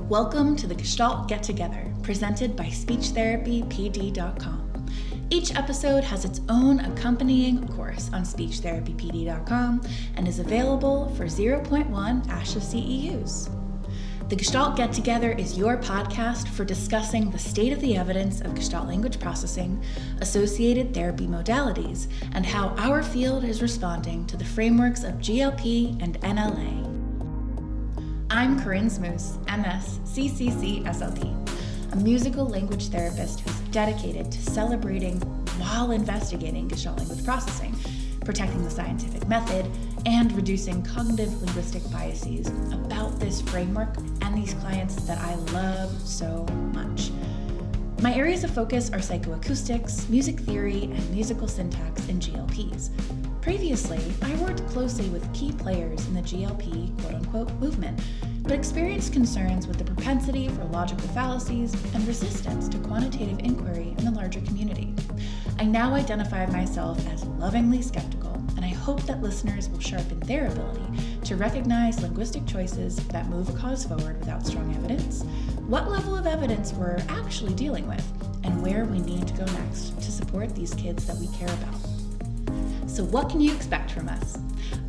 Welcome to the Gestalt Get Together, presented by SpeechTherapyPD.com. Each episode has its own accompanying course on SpeechTherapyPD.com and is available for 0.1 ASHA CEUs. The Gestalt Get Together is your podcast for discussing the state of the evidence of Gestalt language processing, associated therapy modalities, and how our field is responding to the frameworks of GLP and NLA. I'm Corinne Smoose, MS, CCC-SLP, a musical language therapist who's dedicated to celebrating while investigating Gestalt language processing, protecting the scientific method, and reducing cognitive linguistic biases about this framework and these clients that I love so much. My areas of focus are psychoacoustics, music theory, and musical syntax in GLPs. Previously, I worked closely with key players in the GLP quote-unquote movement, but experienced concerns with the propensity for logical fallacies and resistance to quantitative inquiry in the larger community. I now identify myself as lovingly skeptical, and I hope that listeners will sharpen their ability to recognize linguistic choices that move a cause forward without strong evidence, what level of evidence we're actually dealing with, and where we need to go next to support these kids that we care about. So what can you expect from us?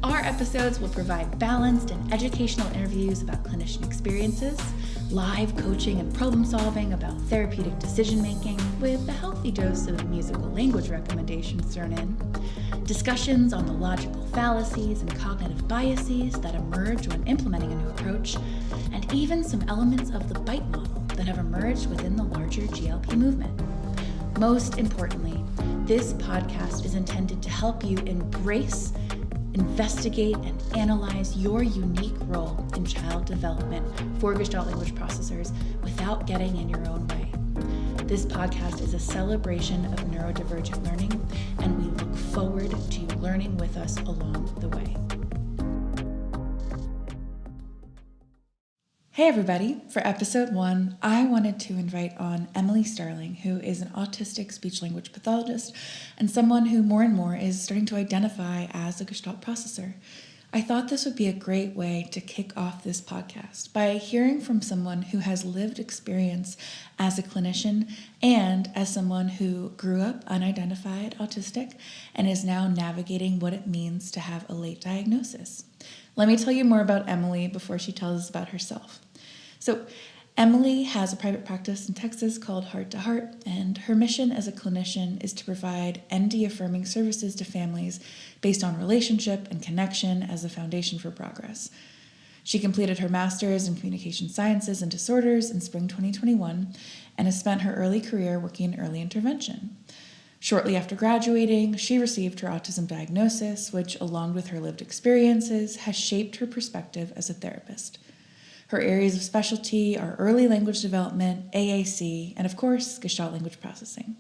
Our episodes will provide balanced and educational interviews about clinician experiences, live coaching and problem solving about therapeutic decision making with a healthy dose of musical language recommendations thrown in, discussions on the logical fallacies and cognitive biases that emerge when implementing a new approach, and even some elements of the BITE model that have emerged within the larger GLP movement. Most importantly, this podcast is intended to help you embrace, investigate, and analyze your unique role in child development for Gestalt language processors without getting in your own way. This podcast is a celebration of neurodivergent learning, and we look forward to you learning with us along the way. Hey everybody, for episode 1, I wanted to invite on Emily Starling, who is an autistic speech-language pathologist and someone who more and more is starting to identify as a Gestalt processor. I thought this would be a great way to kick off this podcast by hearing from someone who has lived experience as a clinician and as someone who grew up unidentified autistic and is now navigating what it means to have a late diagnosis. Let me tell you more about Emily before she tells us about herself. So Emily has a private practice in Texas called Heart to Heart, and her mission as a clinician is to provide ND-affirming services to families based on relationship and connection as a foundation for progress. She completed her master's in communication sciences and disorders in spring 2021 and has spent her early career working in early intervention. Shortly after graduating, she received her autism diagnosis, which, along with her lived experiences, has shaped her perspective as a therapist. Her areas of specialty are early language development, AAC, and of course, Gestalt language processing.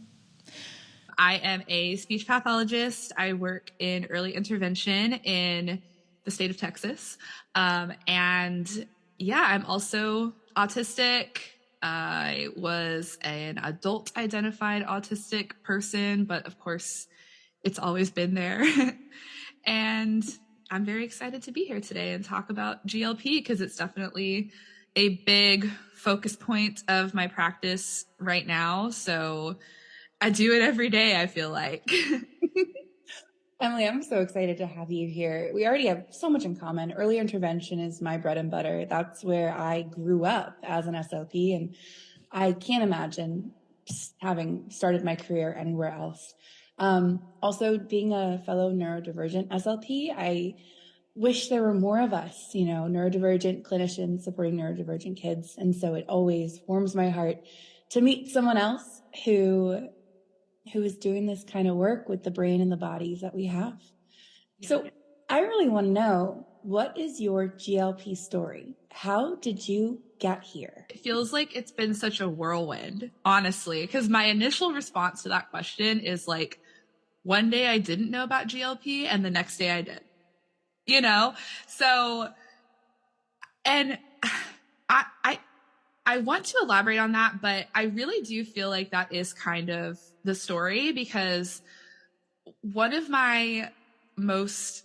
I am a speech pathologist. I work in early intervention in the state of Texas. I'm also autistic. I was an adult identified autistic person, but of course, it's always been there. And I'm very excited to be here today and talk about GLP because it's definitely a big focus point of my practice right now. So I do it every day, I feel like. Emily, I'm so excited to have you here. We already have so much in common. Early intervention is my bread and butter. That's where I grew up as an SLP, and I can't imagine having started my career anywhere else. Also, being a fellow neurodivergent SLP, I wish there were more of us, neurodivergent clinicians supporting neurodivergent kids. And so it always warms my heart to meet someone else who is doing this kind of work with the brain and the bodies that we have. Yeah. So I really want to know, what is your GLP story? How did you get here? It feels like it's been such a whirlwind, honestly, because my initial response to that question is like, one day I didn't know about GLP and the next day I did, So, and I want to elaborate on that, but I really do feel like that is kind of the story, because one of my most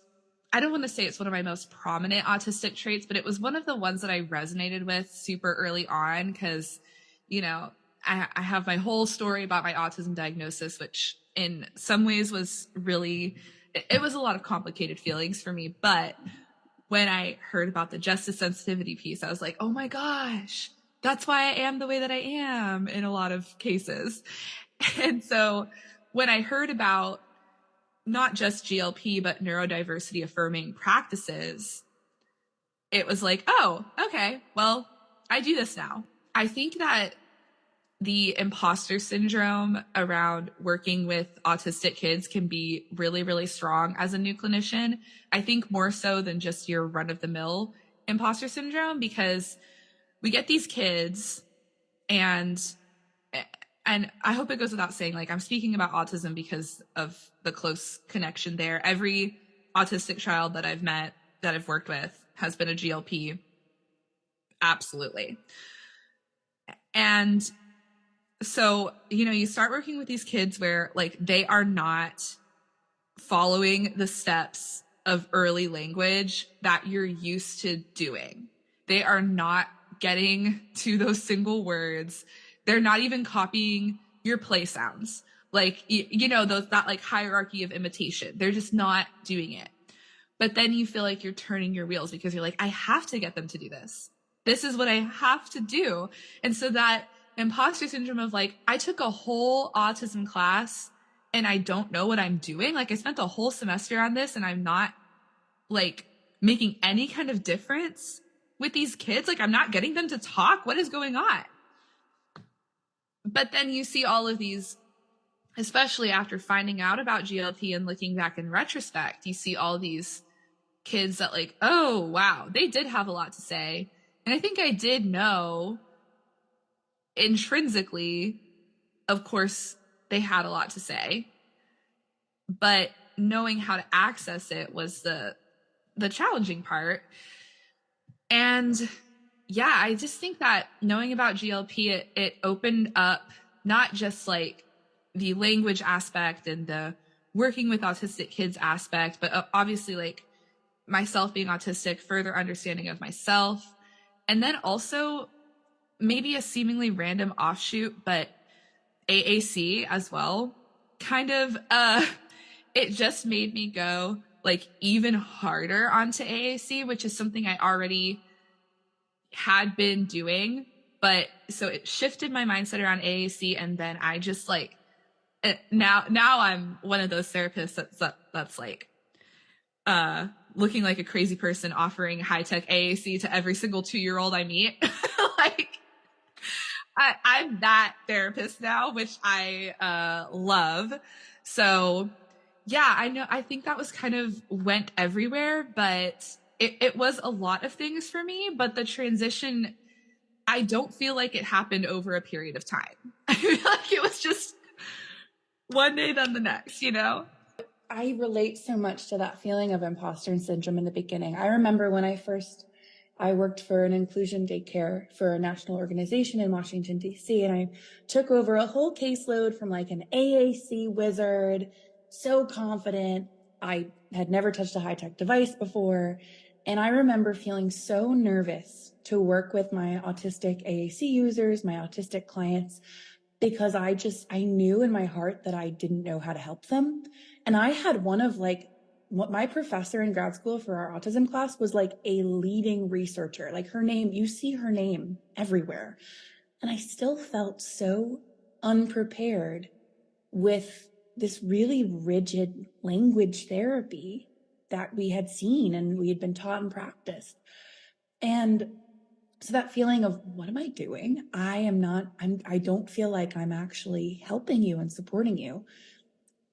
I don't want to say it's one of my most prominent autistic traits, but it was one of the ones that I resonated with super early on because, you know, I have my whole story about my autism diagnosis, which in some ways was really, it was a lot of complicated feelings for me. But when I heard about the justice sensitivity piece, I was like, oh my gosh, that's why I am the way that I am in a lot of cases. And so when I heard about not just GLP, but neurodiversity affirming practices, it was like, oh, okay, well, I do this now. I think that the imposter syndrome around working with autistic kids can be really, really strong as a new clinician. I think more so than just your run of the mill imposter syndrome, because we get these kids and I hope it goes without saying, like, I'm speaking about autism because of the close connection there. Every autistic child that I've met, that I've worked with, has been a GLP. Absolutely. And so, you know, you start working with these kids where, like, they are not following the steps of early language that you're used to doing. They are not getting to those single words. They're not even copying your play sounds. Like, you know, that like hierarchy of imitation. They're just not doing it. But then you feel like you're turning your wheels because you're like, I have to get them to do this. This is what I have to do. And so that imposter syndrome of like, I took a whole autism class and I don't know what I'm doing. Like, I spent a whole semester on this and I'm not like making any kind of difference with these kids. Like, I'm not getting them to talk. What is going on? But then you see all of these, especially after finding out about GLP and looking back in retrospect, you see all these kids that like, oh, wow, they did have a lot to say. And I think I did know intrinsically, of course, they had a lot to say, but knowing how to access it was the challenging part. And yeah, I just think that knowing about GLP, it opened up not just like the language aspect and the working with autistic kids aspect, but obviously like myself being autistic, further understanding of myself. And then also maybe a seemingly random offshoot, but AAC as well. Kind of, it just made me go like even harder onto AAC, which is something I already had been doing. But so it shifted my mindset around AAC. And then I just like, now I'm one of those therapists that's like, looking like a crazy person offering high-tech AAC to every single 2-year-old I meet. Like, I'm that therapist now, which I love. So yeah, I think that was kind of went everywhere, but it was a lot of things for me. But the transition, I don't feel like it happened over a period of time. I feel like it was just one day then the next, you know? I relate so much to that feeling of imposter syndrome in the beginning. I remember when I worked for an inclusion daycare for a national organization in Washington, D.C., and I took over a whole caseload from like an AAC wizard, so confident. I had never touched a high-tech device before. And I remember feeling so nervous to work with my autistic AAC users, my autistic clients, because I knew in my heart that I didn't know how to help them. And I had one of like, what my professor in grad school for our autism class was like a leading researcher, like her name, you see her name everywhere. And I still felt so unprepared with this really rigid language therapy that we had seen and we had been taught and practiced. And so that feeling of what am I doing? I don't feel like I'm actually helping you and supporting you.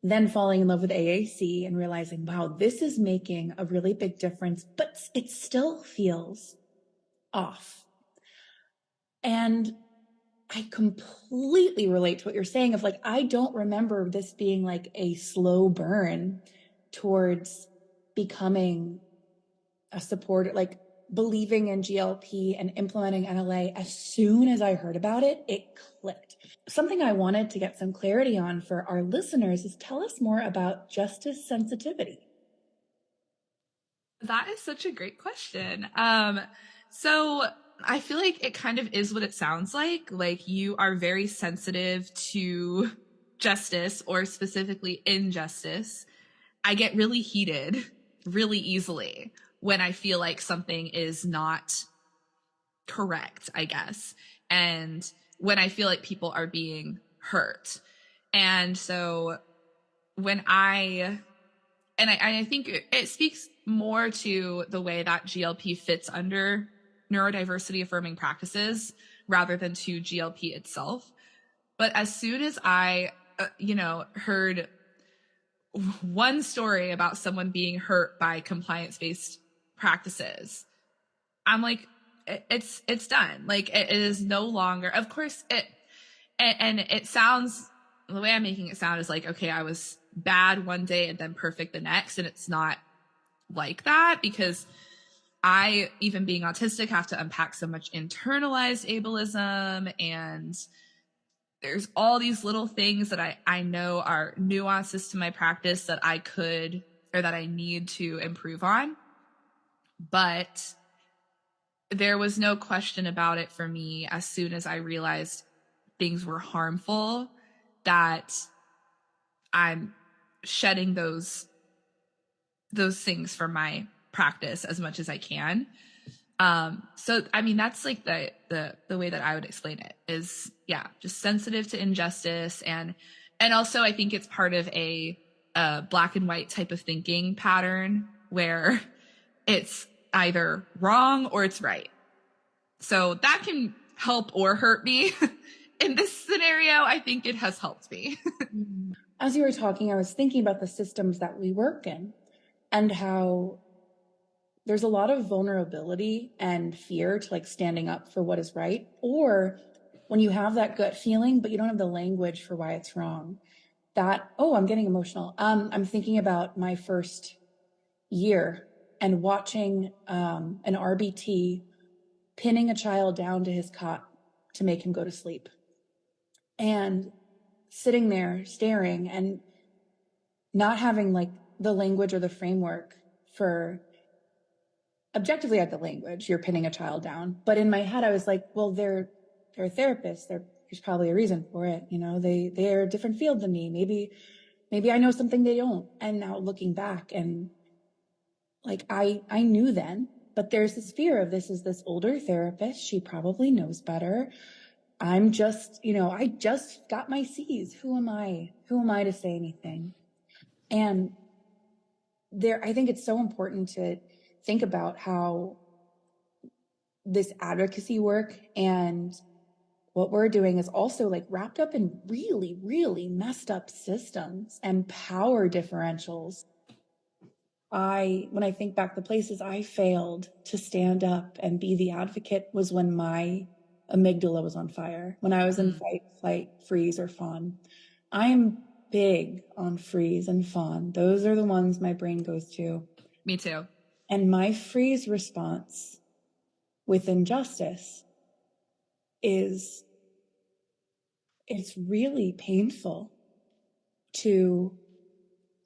Then falling in love with AAC and realizing, wow, this is making a really big difference, but it still feels off. And I completely relate to what you're saying of like, I don't remember this being like a slow burn towards becoming a supporter, like believing in GLP and implementing NLA. As soon as I heard about it, it clicked. Something I wanted to get some clarity on for our listeners is tell us more about justice sensitivity. That is such a great question. So I feel like it kind of is what it sounds like. Like you are very sensitive to justice, or specifically injustice. I get really heated really easily when I feel like something is not correct, I guess. And when I feel like people are being hurt. And so when I think it speaks more to the way that GLP fits under neurodiversity affirming practices rather than to GLP itself. But as soon as I, heard one story about someone being hurt by compliance based practices, I'm like, it's done. Like it is no longer, of course and it sounds, the way I'm making it sound is like, okay, I was bad one day and then perfect the next. And it's not like that, because I, even being autistic, have to unpack so much internalized ableism, and there's all these little things that I know are nuances to my practice that I could, or that I need to improve on. But there was no question about it for me as soon as I realized things were harmful, that I'm shedding those things from my practice as much as I can. So I mean, that's like the way that I would explain it is, yeah, just sensitive to injustice. And also I think it's part of a black and white type of thinking pattern where it's either wrong or it's right. So that can help or hurt me. In this scenario, I think it has helped me. As you were talking, I was thinking about the systems that we work in and how there's a lot of vulnerability and fear to like standing up for what is right. Or when you have that gut feeling, but you don't have the language for why it's wrong, that, oh, I'm getting emotional. I'm thinking about my first year and watching an RBT pinning a child down to his cot to make him go to sleep. And sitting there staring and not having like the language or the framework for, objectively I had the language, you're pinning a child down. But in my head, I was like, well, they're therapists. There's probably a reason for it. You know, they're a different field than me. Maybe I know something they don't. And now looking back, and like, I knew then, but there's this fear of, this is this older therapist. She probably knows better. I'm just, I just got my C's. Who am I? Who am I to say anything? And I think it's so important to think about how this advocacy work and what we're doing is also like wrapped up in really, really messed up systems and power differentials. When I think back, the places I failed to stand up and be the advocate was when my amygdala was on fire, when I was in fight, flight, freeze, or fawn. I am big on freeze and fawn. Those are the ones my brain goes to. Me too. And my freeze response with injustice it's really painful to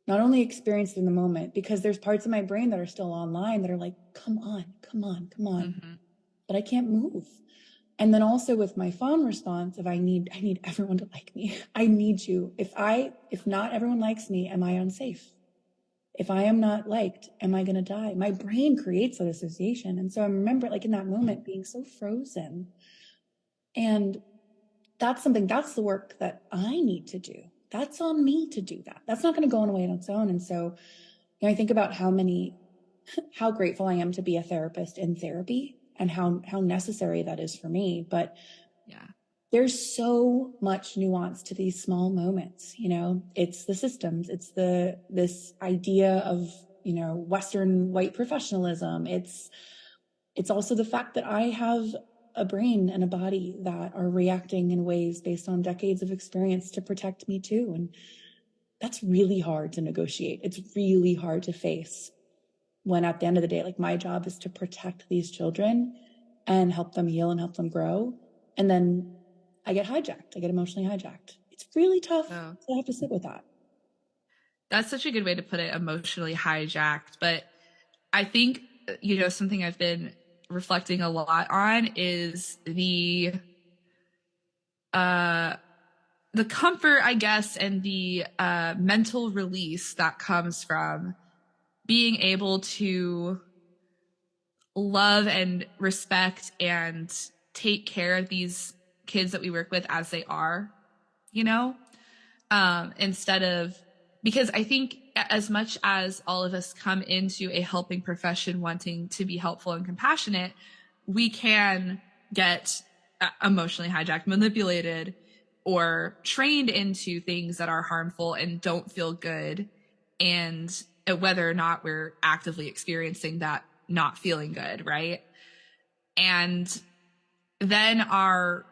not only experience it in the moment, because there's parts of my brain that are still online that are like, come on. Mm-hmm. But I can't move. And then also with my fawn response of I need everyone to like me. I need you. If not everyone likes me, am I unsafe? If I am not liked, am I going to die? My brain creates that association. And so I remember like in that moment being so frozen. And that's the work that I need to do. That's on me to do that. That's not going to go away on its own. And so, I think about how grateful I am to be a therapist in therapy and how necessary that is for me. But yeah, there's so much nuance to these small moments. It's the systems. It's this idea of, Western white professionalism. It's also the fact that I have a brain and a body that are reacting in ways based on decades of experience to protect me too. And that's really hard to negotiate. It's really hard to face when at the end of the day, like my job is to protect these children and help them heal and help them grow. And then I get hijacked. I get emotionally hijacked. It's really tough to have to sit with that. That's such a good way to put it, emotionally hijacked. But I think, something I've been reflecting a lot on is the comfort, I guess, and the mental release that comes from being able to love and respect and take care of these kids that we work with as they are, instead of, because I think as much as all of us come into a helping profession wanting to be helpful and compassionate, we can get emotionally hijacked, manipulated, or trained into things that are harmful and don't feel good. And whether or not we're actively experiencing that not feeling good, right? And then our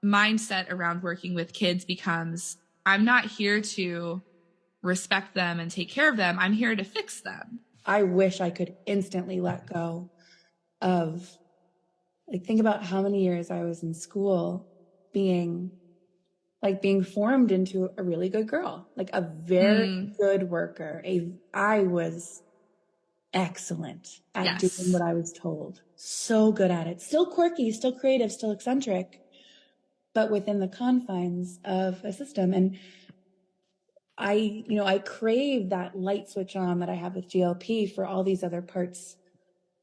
mindset around working with kids becomes, I'm not here to respect them and take care of them. I'm here to fix them. I wish I could instantly let go of, think about how many years I was in school being formed into a really good girl, like a very good worker. I was excellent at doing what I was told. So good at it. Still quirky, still creative, still eccentric, but within the confines of a system. And I crave that light switch on that I have with GLP for all these other parts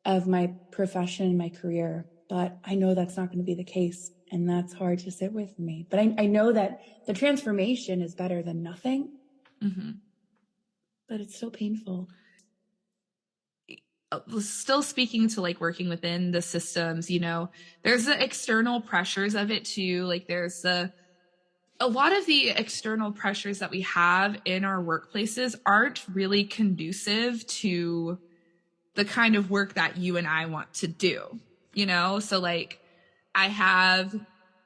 of my profession, my career. But I know that's not going to be the case. And that's hard to sit with me. But I know that the transformation is better than nothing. Mm-hmm. But it's still painful. Still speaking to working within the systems, there's the external pressures of it too. There's a lot of the external pressures that we have in our workplaces aren't really conducive to the kind of work that you and I want to do, So I have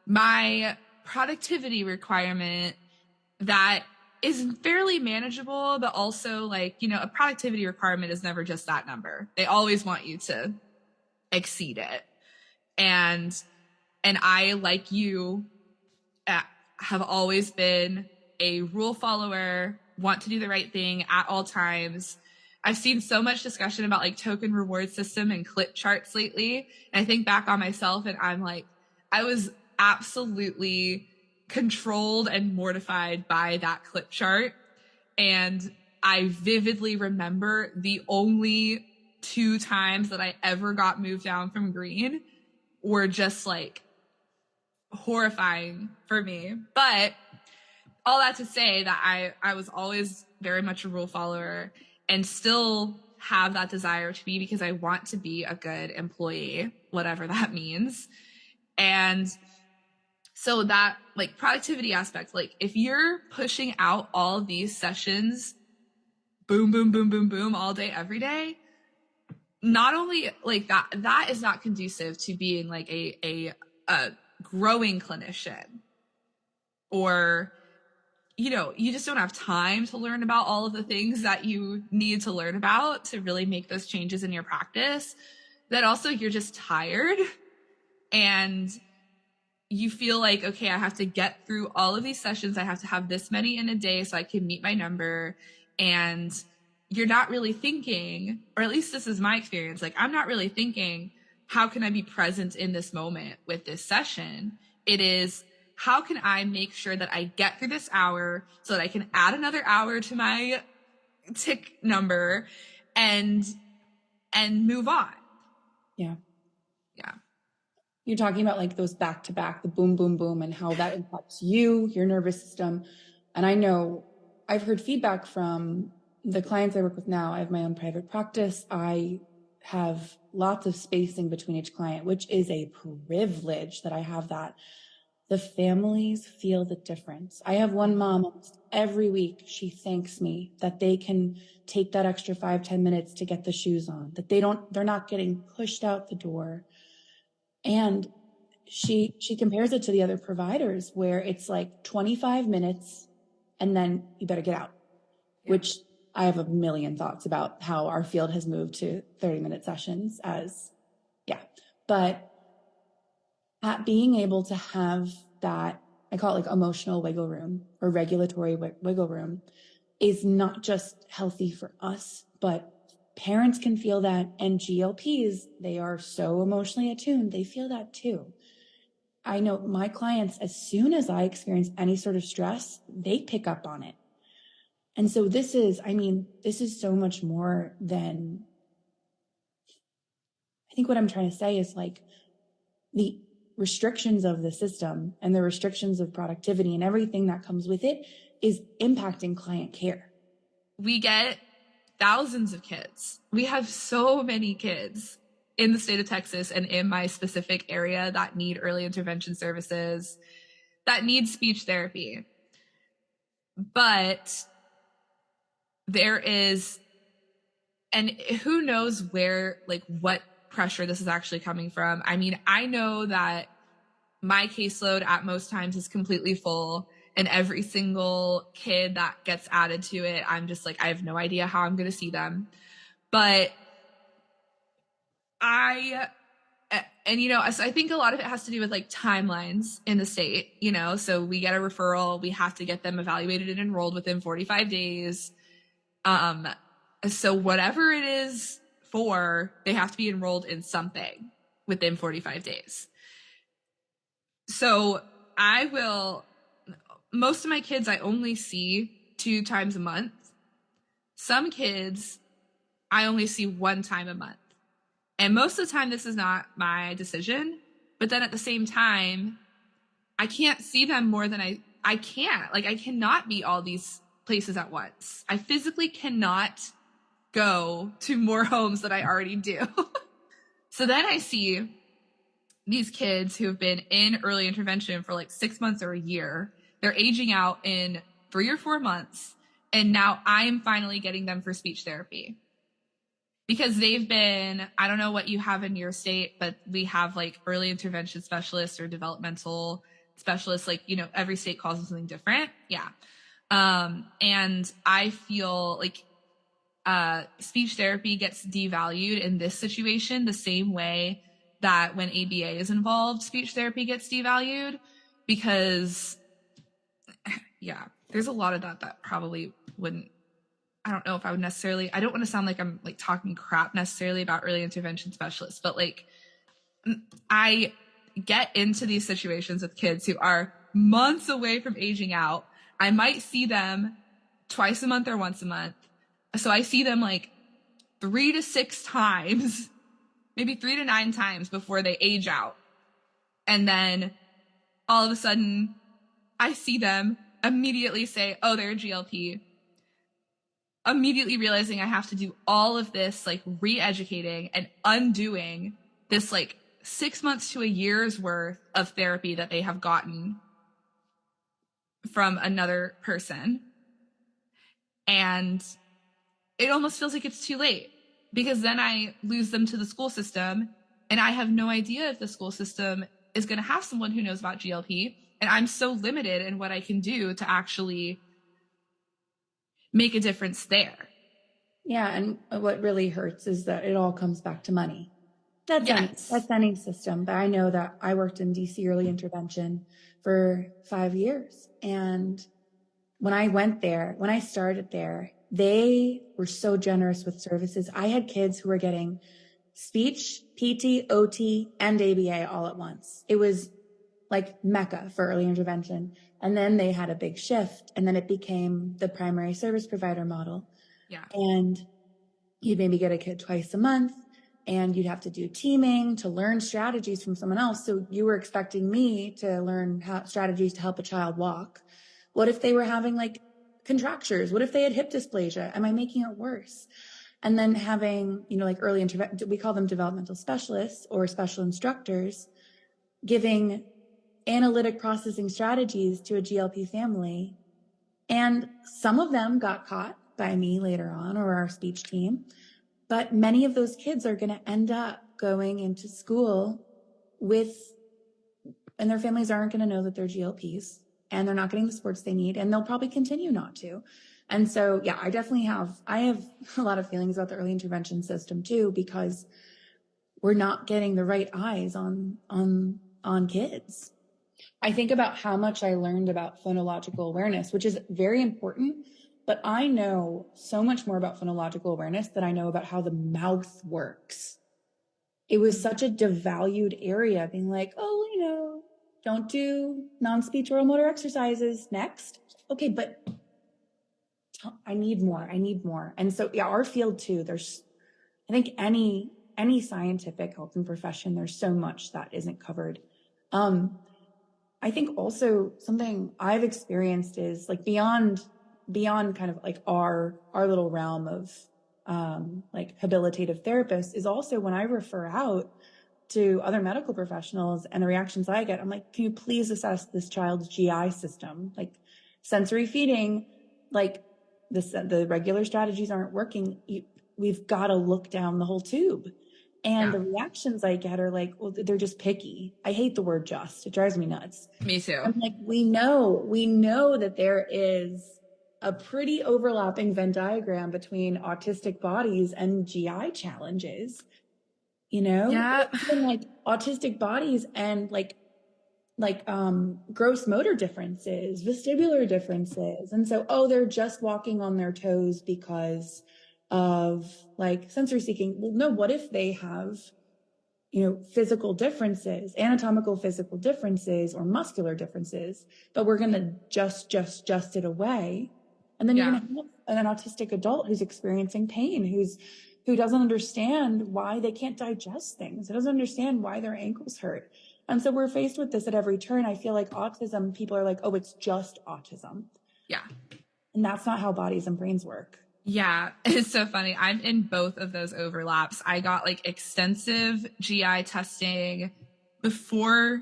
my productivity requirement that is fairly manageable, but also a productivity requirement is never just that number. They always want you to exceed it. And I, like you, have always been a rule follower, want to do the right thing at all times. I've seen so much discussion about token reward system and clip charts lately. And I think back on myself and I'm I was absolutely controlled and mortified by that clip chart. And I vividly remember the only 2 times that I ever got moved down from green were just horrifying for me. But all that to say that I was always very much a rule follower and still have that desire to be, because I want to be a good employee, whatever that means. And so that productivity aspect, if you're pushing out all of these sessions, boom, boom, boom, boom, boom, all day, every day, not only that is not conducive to being a growing clinician, or you just don't have time to learn about all of the things that you need to learn about to really make those changes in your practice. That also you're just tired and you feel okay, I have to get through all of these sessions. I have to have this many in a day so I can meet my number. And you're not really thinking, or at least this is my experience, I'm not really thinking, how can I be present in this moment with this session? It is, how can I make sure that I get through this hour so that I can add another hour to my tick number and move on? Yeah. Yeah. You're talking about those back to back, the boom, boom, boom, and how that impacts you, your nervous system. And I know I've heard feedback from the clients I work with now. I have my own private practice. I have lots of spacing between each client, which is a privilege that I have that. The families feel the difference. I have one mom almost every week. She thanks me that they can take that extra 5-10 minutes to get the shoes on, that they're not getting pushed out the door. And she compares it to the other providers where it's 25 minutes and then you better get out, which I have a million thoughts about how our field has moved to 30-minute sessions but at being able to have that, I call it emotional wiggle room or regulatory wiggle room, is not just healthy for us, but parents can feel that, and GLPs, they are so emotionally attuned, they feel that too. I know my clients, as soon as I experience any sort of stress, they pick up on it. And so this is so much more than, I think what I'm trying to say is like the restrictions of the system and the restrictions of productivity and everything that comes with it is impacting client care. We get thousands of kids. We have so many kids in the state of Texas and in my specific area that need early intervention services, that need speech therapy. But there is, and who knows where, like what pressure this is actually coming from. I mean, I know that my caseload at most times is completely full, and every single kid that gets added to it, I'm just like, I have no idea how I'm going to see them. But so I think a lot of it has to do with like timelines in the state, so we get a referral, we have to get them evaluated and enrolled within 45 days. So whatever it is for, they have to be enrolled in something within 45 days. So most of my kids I only see 2 times a month. Some kids I only see 1 time a month. And most of the time this is not my decision, but then at the same time, I can't see them more than I can't. Like I cannot be all these places at once. I physically cannot go to more homes than I already do. So then I see these kids who have been in early intervention for like 6 months or a year. They're aging out in 3 or 4 months. And now I'm finally getting them for speech therapy. Because they've been, I don't know what you have in your state, but we have like early intervention specialists or developmental specialists, like, every state calls them something different. Yeah. And I feel like speech therapy gets devalued in this situation the same way that when ABA is involved, speech therapy gets devalued, because there's a lot of that probably wouldn't, I don't know if I would necessarily, I don't want to sound like I'm like talking crap necessarily about early intervention specialists, but like I get into these situations with kids who are months away from aging out. I might see them twice a month or once a month. So I see them like 3 to 6 times, maybe 3 to 9 times before they age out. And then all of a sudden I see them immediately say, oh, they're a GLP. Immediately realizing I have to do all of this like re-educating and undoing this like 6 months to a year's worth of therapy that they have gotten from another person. And it almost feels like it's too late, because then I lose them to the school system, and I have no idea if the school system is going to have someone who knows about GLP. And I'm so limited in what I can do to actually make a difference there. Yeah. And what really hurts is that it all comes back to money. That's any system. But I know that I worked in DC early intervention for 5 years. And when I started there, they were so generous with services. I had kids who were getting speech, PT, OT, and ABA all at once. It was like Mecca for early intervention. And then they had a big shift, and then it became the primary service provider model. Yeah. And you'd maybe get a kid twice a month, and you'd have to do teaming to learn strategies from someone else. So you were expecting me to learn strategies to help a child walk. What if they were having like contractures? What if they had hip dysplasia? Am I making it worse? And then having, like early intervention, we call them developmental specialists or special instructors, giving analytic processing strategies to a GLP family. And some of them got caught by me later on, or our speech team. But many of those kids are going to end up going into school and their families aren't going to know that they're GLPs, and they're not getting the supports they need, and they'll probably continue not to. And so, yeah, I have a lot of feelings about the early intervention system too, because we're not getting the right eyes on kids. I think about how much I learned about phonological awareness, which is very important, but I know so much more about phonological awareness than I know about how the mouth works. It was such a devalued area, being like, oh, you know, don't do non-speech oral motor exercises next. Okay, but I need more. And so, yeah, our field too, there's, I think any scientific health and profession, there's so much that isn't covered. I think also something I've experienced is like beyond kind of like our little realm of like habilitative therapists is also when I refer out to other medical professionals and the reactions I get, I'm like, can you please assess this child's GI system? Like sensory feeding, like the regular strategies aren't working. We've got to look down the whole tube. And the reactions I get are like, well, they're just picky. I hate the word just. It drives me nuts. Me too. I'm like, we know that there is a pretty overlapping Venn diagram between autistic bodies and GI challenges, you know? Yeah. Even like autistic bodies and like gross motor differences, vestibular differences. And so, they're just walking on their toes because of like sensory seeking. Well, no, what if they have, you know, physical differences, anatomical physical differences or muscular differences, but we're going to just it away. And then you're going to have an autistic adult who's experiencing pain, who doesn't understand why they can't digest things. Who doesn't understand why their ankles hurt. And so we're faced with this at every turn. I feel like autism, people are like, oh, it's just autism. Yeah. And that's not how bodies and brains work. Yeah, it's so funny. I'm in both of those overlaps. I got like extensive GI testing before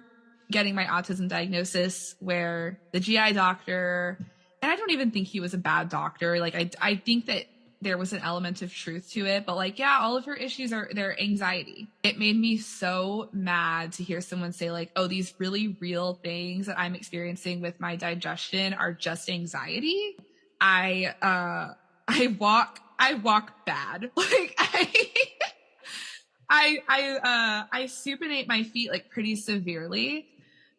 getting my autism diagnosis, where the GI doctor, and I don't even think he was a bad doctor. Like I think that there was an element of truth to it, but like, yeah, all of her issues are their anxiety. It made me so mad to hear someone say like, oh, these really real things that I'm experiencing with my digestion are just anxiety. I walk bad. Like I supinate my feet like pretty severely.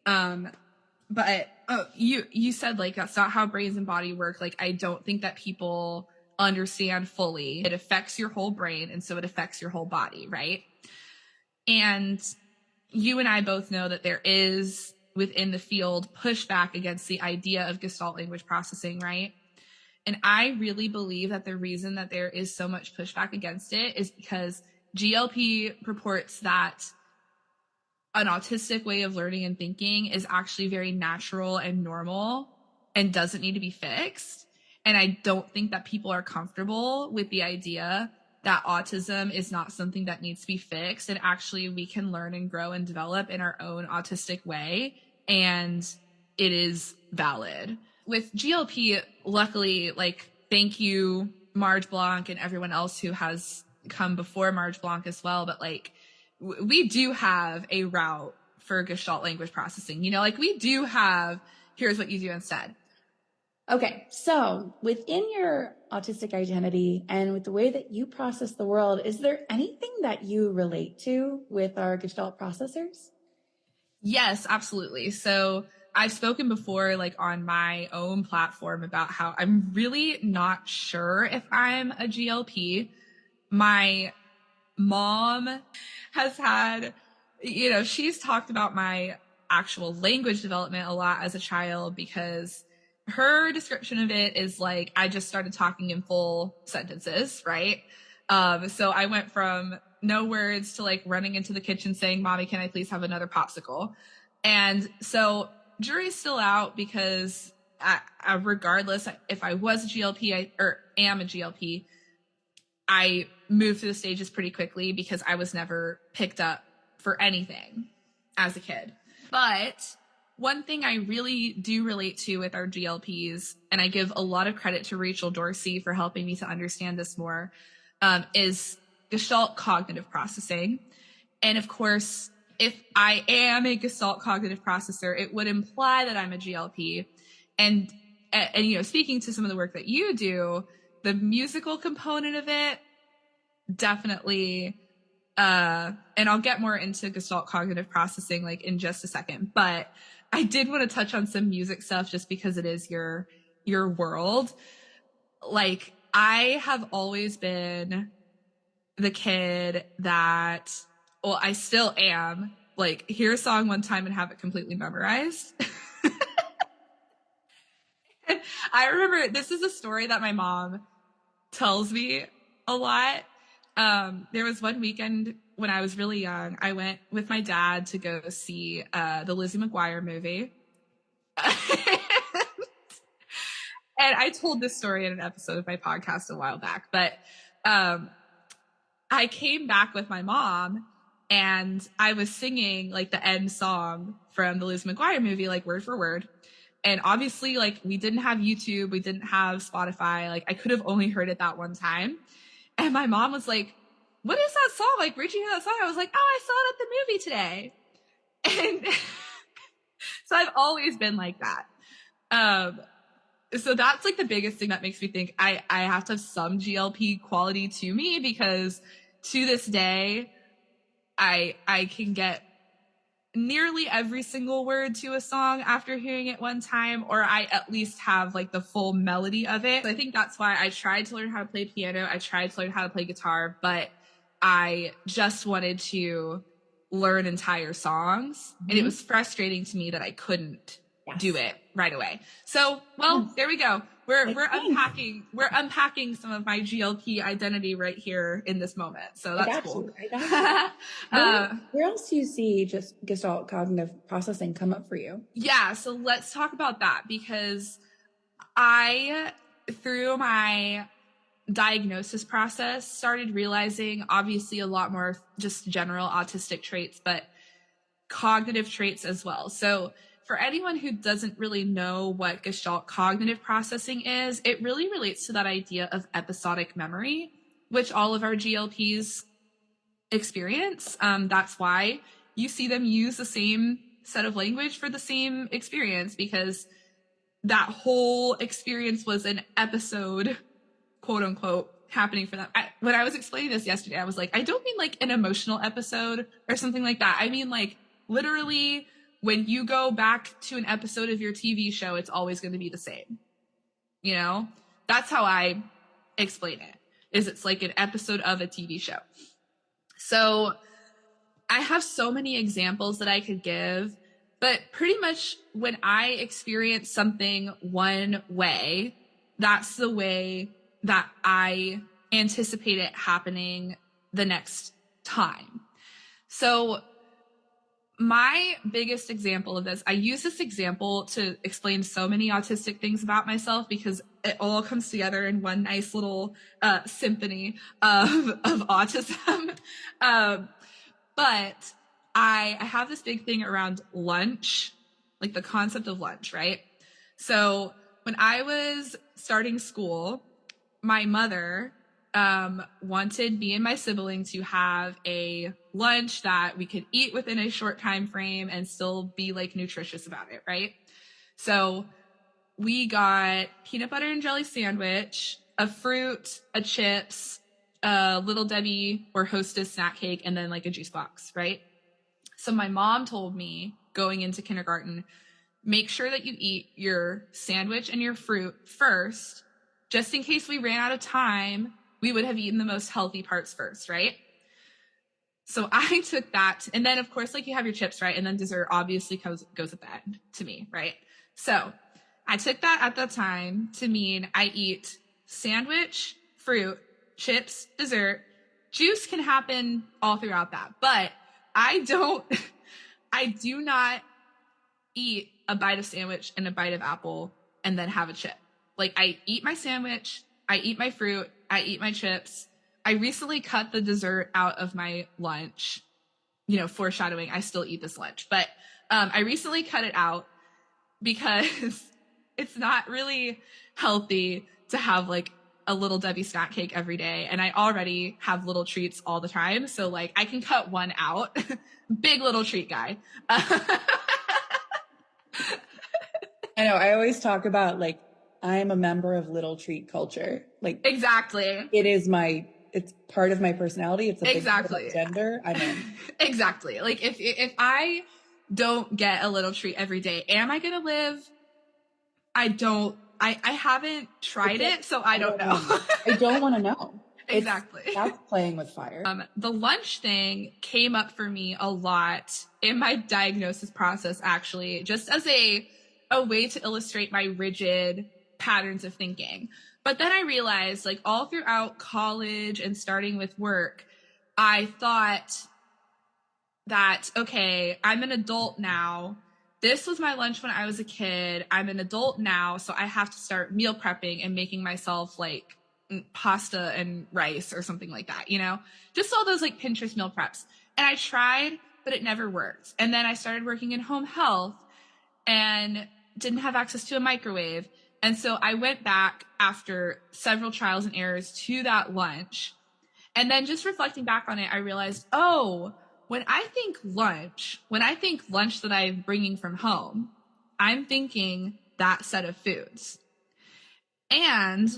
But you said like that's not how brains and body work. Like I don't think that people understand fully. It affects your whole brain, and so it affects your whole body, right? And you and I both know that there is within the field pushback against the idea of Gestalt language processing, right? And I really believe that the reason that there is so much pushback against it is because GLP purports that an autistic way of learning and thinking is actually very natural and normal and doesn't need to be fixed. And I don't think that people are comfortable with the idea that autism is not something that needs to be fixed. And actually we can learn and grow and develop in our own autistic way. And it is valid. With GLP, luckily, like, thank you, Marge Blanc, and everyone else who has come before Marge Blanc as well. But like, we do have a route for Gestalt language processing. You know, like we do have, here's what you do instead. Okay, so within your autistic identity and with the way that you process the world, is there anything that you relate to with our Gestalt processors? Yes, absolutely. So I've spoken before, like on my own platform, about how I'm really not sure if I'm a GLP. My mom has had, you know, she's talked about my actual language development a lot as a child, because her description of it is like, I just started talking in full sentences, right? So I went from no words to like running into the kitchen saying, "Mommy, can I please have another popsicle?" And so jury's still out, because regardless if I was a GLP or am a GLP, I moved through the stages pretty quickly because I was never picked up for anything as a kid. But one thing I really do relate to with our GLPs, and I give a lot of credit to Rachel Dorsey for helping me to understand this more, is Gestalt Cognitive Processing. And of course, if I am a Gestalt Cognitive Processor, it would imply that I'm a GLP. And you know, speaking to some of the work that you do, the musical component of it, definitely, and I'll get more into Gestalt Cognitive Processing like in just a second, but I did want to touch on some music stuff just because it is your world. like, I have always been the kid that, well, I still am, like, hear a song one time and have it completely memorized. I remember, this is a story that my mom tells me a lot. There was one weekend when I was really young, I went with my dad to go see the Lizzie McGuire movie. And I told this story in an episode of my podcast a while back, but I came back with my mom and I was singing like the end song from the Lizzie McGuire movie, like word for word. And obviously, like, we didn't have YouTube, we didn't have Spotify. Like, I could have only heard it that one time. And my mom was like, "What is that song? Like, where'd you hear that song?" I was like, "Oh, I saw it at the movie today." And so I've always been like that. So that's like the biggest thing that makes me think I have to have some GLP quality to me, because to this day, I can get nearly every single word to a song after hearing it one time, or I at least have like the full melody of it. So I think that's why I tried to learn how to play piano. I tried to learn how to play guitar, but I just wanted to learn entire songs. And it was frustrating to me that I couldn't do it right away. So, well, there we go. We're unpacking some of my GLP identity right here in this moment. So that's cool. Where else do you see just Gestalt Cognitive Processing come up for you? Yeah, so let's talk about that, because I, through my diagnosis process, started realizing obviously a lot more just general autistic traits, but cognitive traits as well. So for anyone who doesn't really know what Gestalt Cognitive Processing is, it really relates to that idea of episodic memory, which all of our GLPs experience. That's why you see them use the same set of language for the same experience, because that whole experience was an episode, quote unquote, happening for them. When I was explaining this yesterday, I was like, I don't mean like an emotional episode or something like that. I mean like literally when you go back to an episode of your TV show, it's always going to be the same. You know, that's how I explain it, is it's like an episode of a TV show. So I have so many examples that I could give, but pretty much when I experience something one way, that's the way that I anticipate it happening the next time. So my biggest example of this, I use this example to explain so many autistic things about myself, because it all comes together in one nice little symphony of autism. But I have this big thing around lunch, like the concept of lunch, right? So when I was starting school, my mother wanted me and my sibling to have a lunch that we could eat within a short time frame and still be like nutritious about it, right? So we got peanut butter and jelly sandwich, a fruit, a chips, a Little Debbie or Hostess snack cake, and then like a juice box, right? So my mom told me going into kindergarten, make sure that you eat your sandwich and your fruit first, just in case we ran out of time, we would have eaten the most healthy parts first, right? So I took that, and then of course, like you have your chips, right? And then dessert obviously goes at the end to me, right? So I took that at the time to mean I eat sandwich, fruit, chips, dessert. Juice can happen all throughout that, but I do not eat a bite of sandwich and a bite of apple and then have a chip. Like, I eat my sandwich, I eat my fruit, I eat my chips. I recently cut the dessert out of my lunch, you know, foreshadowing, I still eat this lunch, but I recently cut it out because it's not really healthy to have like a Little Debbie snack cake every day. And I already have little treats all the time. So like I can cut one out. Big little treat guy. I know. I always talk about like, I am a member of little treat culture. Like, exactly. It's part of my personality. It's a big part of my gender. I'm in. Exactly. Like if I don't get a little treat every day, am I going to live? I don't I haven't tried it, so I don't know. I don't want to know. Exactly. That's playing with fire. The lunch thing came up for me a lot in my diagnosis process, actually, just as a way to illustrate my rigid patterns of thinking. But then I realized, like, all throughout college and starting with work, I thought that, okay, I'm an adult now. This was my lunch when I was a kid. I'm an adult now, so I have to start meal prepping and making myself like pasta and rice or something like that, you know? Just all those like Pinterest meal preps. And I tried, but it never worked. And then I started working in home health and didn't have access to a microwave. And so I went back after several trials and errors to that lunch. And then just reflecting back on it, I realized, oh, when I think lunch that I'm bringing from home, I'm thinking that set of foods. And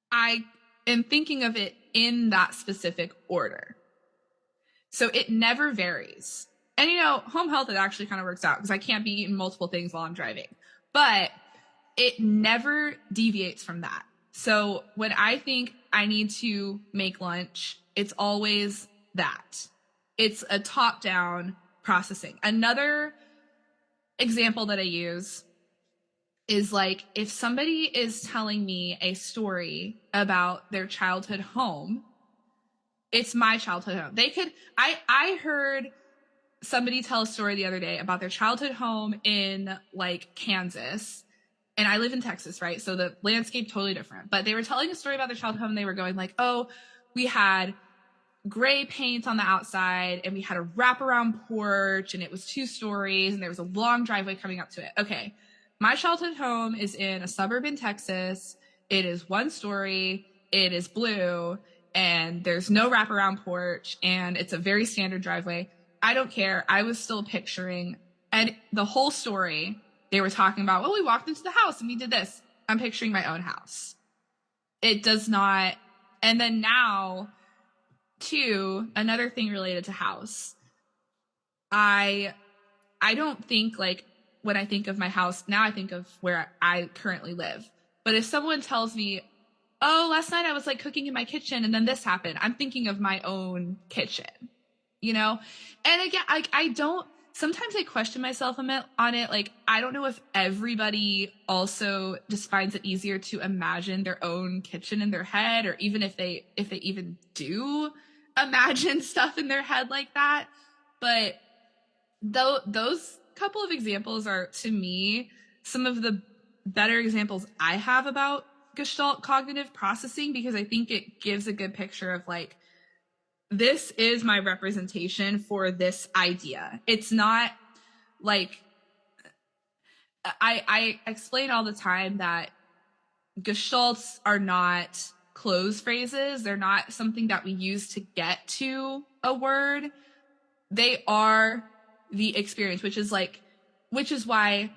I am thinking of it in that specific order. So it never varies. And, you know, home health, it actually kind of works out because I can't be eating multiple things while I'm driving. But it never deviates from that. So when I think I need to make lunch, it's always that. It's a top-down processing. Another example that I use is like if somebody is telling me a story about their childhood home, it's my childhood home. I heard somebody tell a story the other day about their childhood home in like Kansas. And I live in Texas, right? So the landscape totally different. But they were telling a story about their childhood home. And they were going like, oh, we had gray paint on the outside and we had a wraparound porch and it was 2 stories and there was a long driveway coming up to it. Okay. My childhood home is in a suburb in Texas. It is 1 story. It is blue and there's no wraparound porch and it's a very standard driveway. I don't care. I was still picturing, and the whole story, they were talking about, well, we walked into the house and we did this. I'm picturing my own house. It does not. And then now, too, another thing related to house. I don't think like when I think of my house, now I think of where I currently live. But if someone tells me, oh, last night I was like cooking in my kitchen and then this happened, I'm thinking of my own kitchen, you know? And again, I don't, sometimes I question myself on it. Like, I don't know if everybody also just finds it easier to imagine their own kitchen in their head, or even if they even do imagine stuff in their head like that. But those couple of examples are, to me, some of the better examples I have about Gestalt cognitive processing, because I think it gives a good picture of like, this is my representation for this idea. It's not like, I explain all the time that Gestalts are not closed phrases. They're not something that we use to get to a word. They are the experience, which is why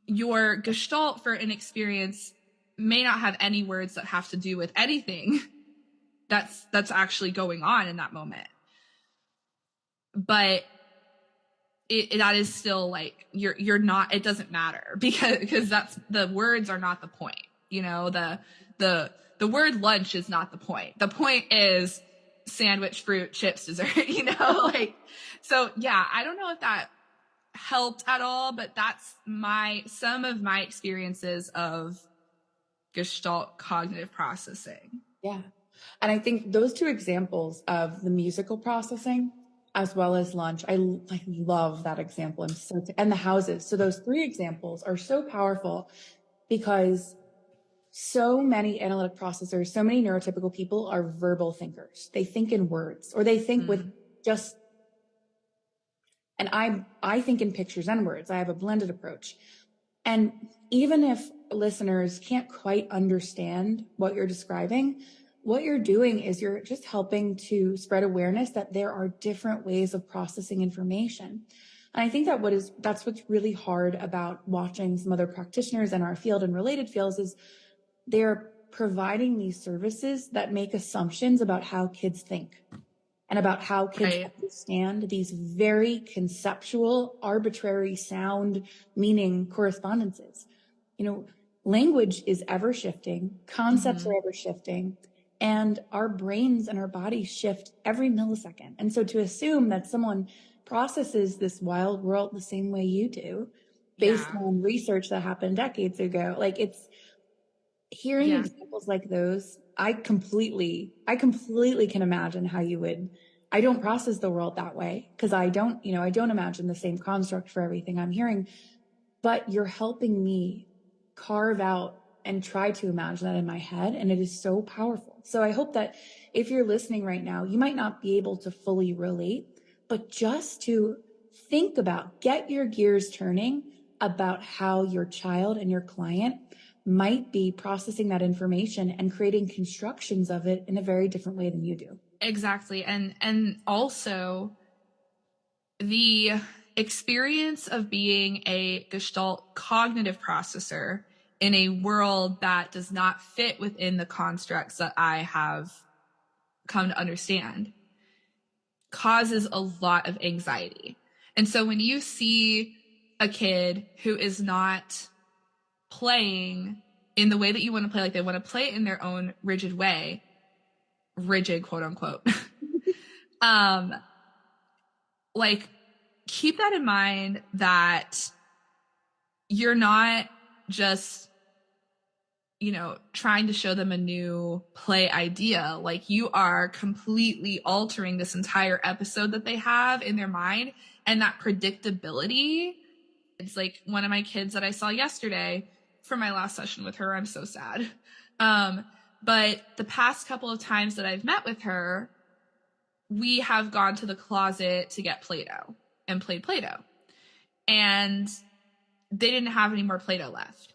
your Gestalt for an experience may not have any words that have to do with anything that's actually going on in that moment. But that is still like, you're not, it doesn't matter because that's, the words are not the point. You know, the word lunch is not the point. The point is sandwich, fruit, chips, dessert, you know, like, so yeah, I don't know if that helped at all, but that's some of my experiences of Gestalt cognitive processing. Yeah. And I think those 2 examples of the musical processing as well as lunch, I love that example. And the houses. So those 3 examples are so powerful because so many analytic processors, so many neurotypical people are verbal thinkers. They think in words, or they think with just, and I think in pictures and words. I have a blended approach. And even if listeners can't quite understand what you're describing, what you're doing is you're just helping to spread awareness that there are different ways of processing information. And I think that that's what's really hard about watching some other practitioners in our field and related fields is they're providing these services that make assumptions about how kids think. and about how kids Right. understand these very conceptual, arbitrary sound meaning correspondences. You know, language is ever shifting, concepts are ever shifting, and our brains and our bodies shift every millisecond. And so to assume that someone processes this wild world the same way you do, based Yeah. on research that happened decades ago, like, it's hearing Yeah. examples like those, I completely can imagine how you would. I don't process the world that way because I don't imagine the same construct for everything I'm hearing, but you're helping me carve out and try to imagine that in my head. And it is so powerful. So I hope that if you're listening right now, you might not be able to fully relate, but just to think about, get your gears turning about how your child and your client might be processing that information and creating constructions of it in a very different way than you do. Exactly. And also the experience of being a Gestalt cognitive processor in a world that does not fit within the constructs that I have come to understand causes a lot of anxiety. And so when you see a kid who is not playing in the way that you want to play, like they want to play it in their own rigid way, rigid, quote unquote, like keep that in mind, that you're not just, trying to show them a new play idea. Like you are completely altering this entire episode that they have in their mind. And that predictability, it's like one of my kids that I saw yesterday for my last session with her. I'm so sad. But the past couple of times that I've met with her, we have gone to the closet to get Play-Doh and played Play-Doh. And they didn't have any more Play-Doh left.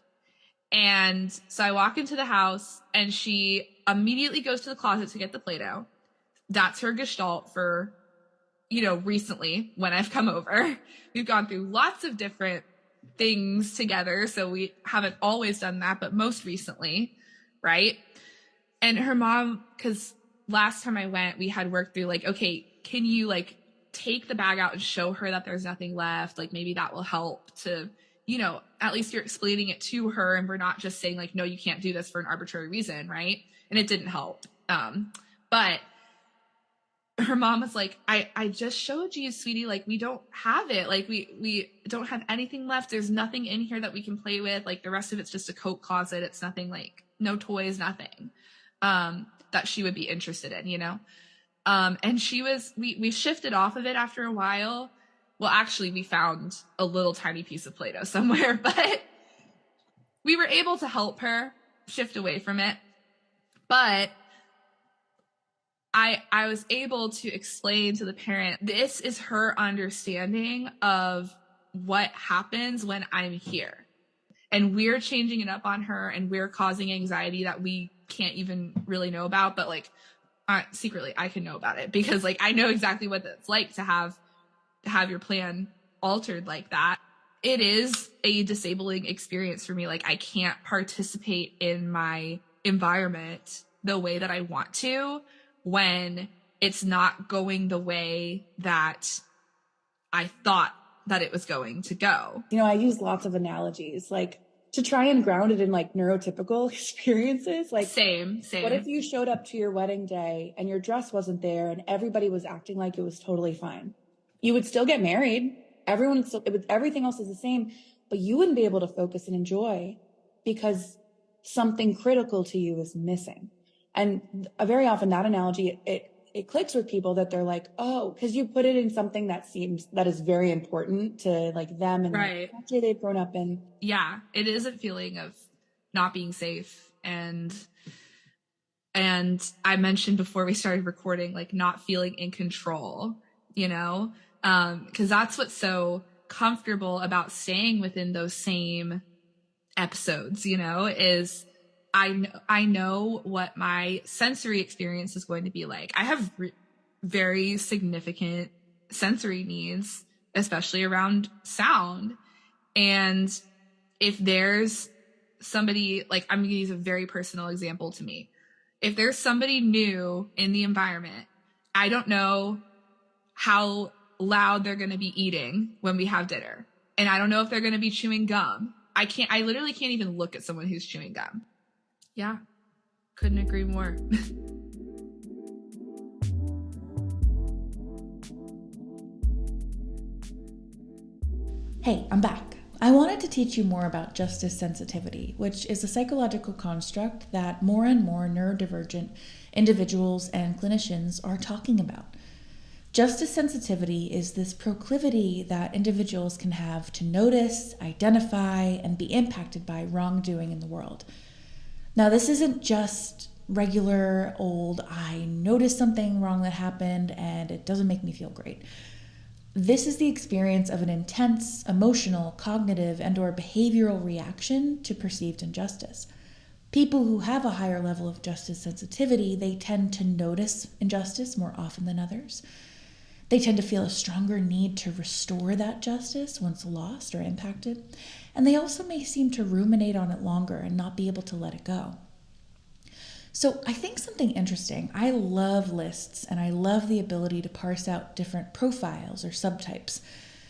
And so I walk into the house and she immediately goes to the closet to get the Play-Doh. That's her Gestalt for, recently when I've come over. We've gone through lots of different things together. So we haven't always done that, but most recently, right? And her mom, because last time I went, we had worked through like, okay, can you like take the bag out and show her that there's nothing left? Like maybe that will help to, at least you're explaining it to her and we're not just saying like, no, you can't do this for an arbitrary reason, right? And it didn't help. But her mom was like, I just showed you, sweetie, like we don't have it. Like we don't have anything left. There's nothing in here that we can play with. Like the rest of it's just a coat closet. It's nothing, like no toys, nothing that she would be interested in, and we shifted off of it after a while. Well, actually we found a little tiny piece of Play-Doh somewhere, but we were able to help her shift away from it. But I was able to explain to the parent, this is her understanding of what happens when I'm here. And we're changing it up on her and we're causing anxiety that we can't even really know about. But like secretly I can know about it because like I know exactly what it's like to have your plan altered like that. It is a disabling experience for me. Like I can't participate in my environment the way that I want to when it's not going the way that I thought that it was going to go. I use lots of analogies, like to try and ground it in like neurotypical experiences. Like same. What if you showed up to your wedding day and your dress wasn't there and everybody was acting like it was totally fine? You would still get married. Everything else is the same, but you wouldn't be able to focus and enjoy because something critical to you is missing. And very often that analogy, it clicks with people that they're like, oh, because you put it in something that is very important to like them and right. the culture they've grown up in. Yeah, it is a feeling of not being safe. And I mentioned before we started recording, like not feeling in control, because that's what's so comfortable about staying within those same episodes, is I know what my sensory experience is going to be like. I have very significant sensory needs, especially around sound. And if there's somebody, like I'm going to use a very personal example to me. If there's somebody new in the environment, I don't know how loud they're going to be eating when we have dinner. And I don't know if they're going to be chewing gum. I literally can't even look at someone who's chewing gum. Yeah. Couldn't agree more. Hey, I'm back. I wanted to teach you more about justice sensitivity, which is a psychological construct that more and more neurodivergent individuals and clinicians are talking about. Justice sensitivity is this proclivity that individuals can have to notice, identify, and be impacted by wrongdoing in the world. Now, this isn't just regular old, I noticed something wrong that happened and it doesn't make me feel great. This is the experience of an intense, emotional, cognitive, and/or behavioral reaction to perceived injustice. People who have a higher level of justice sensitivity, they tend to notice injustice more often than others. They tend to feel a stronger need to restore that justice once lost or impacted. And they also may seem to ruminate on it longer and not be able to let it go. So I think something interesting, I love lists and I love the ability to parse out different profiles or subtypes.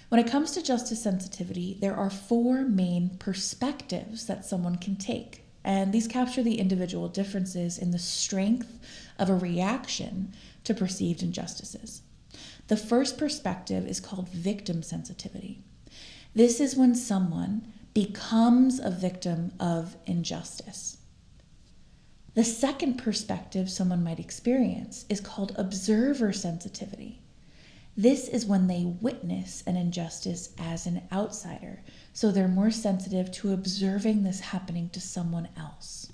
When it comes to justice sensitivity, there are 4 main perspectives that someone can take. And these capture the individual differences in the strength of a reaction to perceived injustices. The first perspective is called victim sensitivity. This is when someone becomes a victim of injustice. The second perspective someone might experience is called observer sensitivity. This is when they witness an injustice as an outsider, so they're more sensitive to observing this happening to someone else.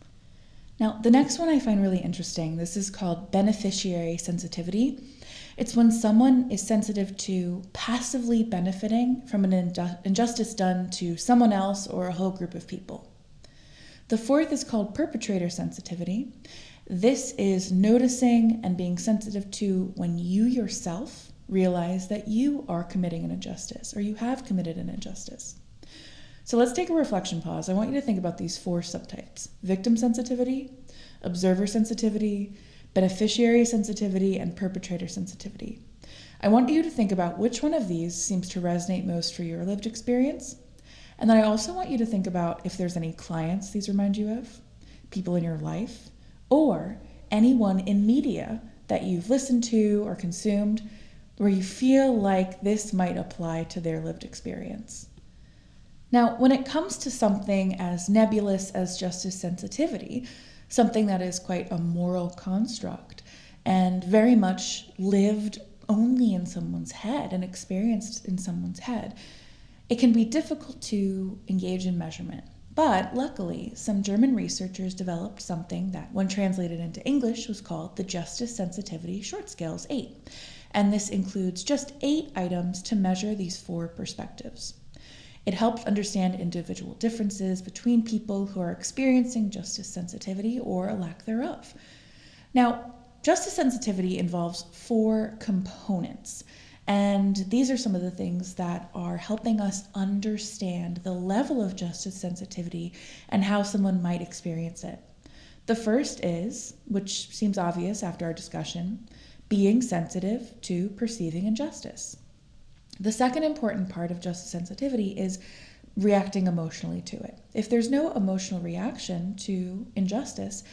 Now, the next one I find really interesting. This is called beneficiary sensitivity. It's when someone is sensitive to passively benefiting from an injustice done to someone else or a whole group of people. The fourth is called perpetrator sensitivity. This is noticing and being sensitive to when you yourself realize that you are committing an injustice or you have committed an injustice. So let's take a reflection pause. I want you to think about these 4 subtypes: victim sensitivity, observer sensitivity, beneficiary sensitivity, and perpetrator sensitivity. I want you to think about which one of these seems to resonate most for your lived experience. And then I also want you to think about if there's any clients these remind you of, people in your life, or anyone in media that you've listened to or consumed where you feel like this might apply to their lived experience. Now, when it comes to something as nebulous as justice sensitivity, something that is quite a moral construct and very much lived only in someone's head and experienced in someone's head, it can be difficult to engage in measurement. But luckily, some German researchers developed something that, when translated into English, was called the Justice Sensitivity Short Scales 8. And this includes just 8 items to measure these 4 perspectives. It helps understand individual differences between people who are experiencing justice sensitivity or a lack thereof. Now, justice sensitivity involves 4 components, and these are some of the things that are helping us understand the level of justice sensitivity and how someone might experience it. The first is, which seems obvious after our discussion, being sensitive to perceiving injustice. The second important part of justice sensitivity is reacting emotionally to it. If there's no emotional reaction to injustice,